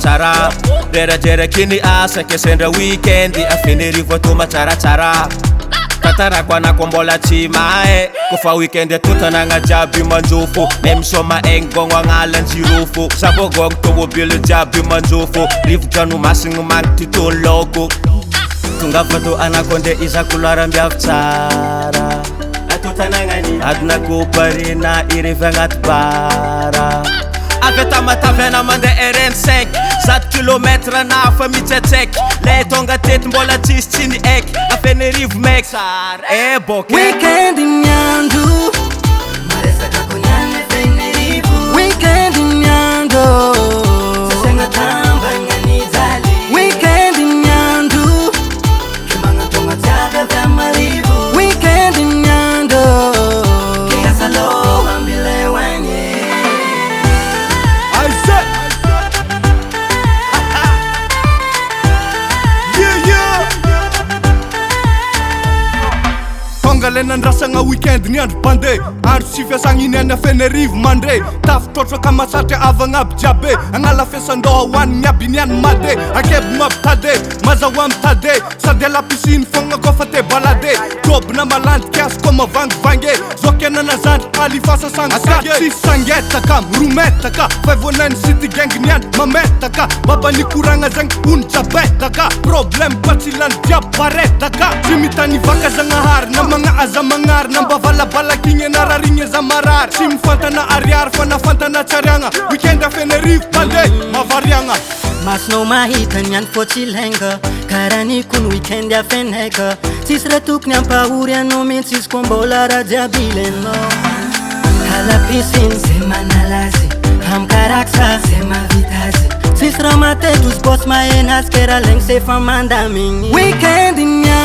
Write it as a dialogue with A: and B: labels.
A: tsaratsara Dera-dera-kini asa ke sendra weekendi Afenerivo atoma tsaratsara Tatarako anako mbola tsy mahay Kofa weekend atotanagna jiaby manjofo Même soma engbogno agnalan-jirofo Sabogogno tomobile jiaby manjofo Rivotra masigny magnitry tony logo Tonga vato anako nde izakoloara mbiavy tsara Adonako parina irevy agnaty bara Avy atamatavena mandeha RN5 100 km na fa mitsetsaiky Le tonga tety mbola tsisy tsy ny aiky Afenerivo maiky tsara boke
B: Weekend nyandro Maresaka konyana Afenerivo Weekend nyandro Sasena tambagna nijaly Weekend nyandro Kimana tonga tiaga Vamarivo Weekend nyandro Kiasa lo ambile wanye
C: Lena ndrasagna weekend ni andro bande Andro tsy fiasagna iny any Afenerivo mandre Tafitrôtra ka masatra avagna aby jiabe Agnala fiasan-doha hoanigny aby niany made Akeby mampitade, mazaho amitade Sady ala pisiny fogna kofa te balade Jobina malandy kiasy ko mavangivange Zokenana zandry alifasa sangisage Sisy sangetaka, rometaka Faivonany city gang niany mametaka Baba ni koragna zagny ony jabetaka Problème pa tsy lany jiaby paretaka Tsy mitany vaka zagnahary na magna aza magnary Namba valabalakigny nararigny za marary Tsy mifantana ariary fa nafantana tsariagna Weekend Afenerivo pande mavariagna
B: Masnao mahita niany fô tsy ilainga Karaha ny kony weekend Afeneka Tsisy raha tokony ampahory anao mihitsy izy koa mbola raha jiaby ilainao Hala pisiny zay manalazy Hamkaraksa zay mavitazy Tsisy raha mateto izy bôsy mahena azy Ke raha laigny se fa mandamigny Weekend niany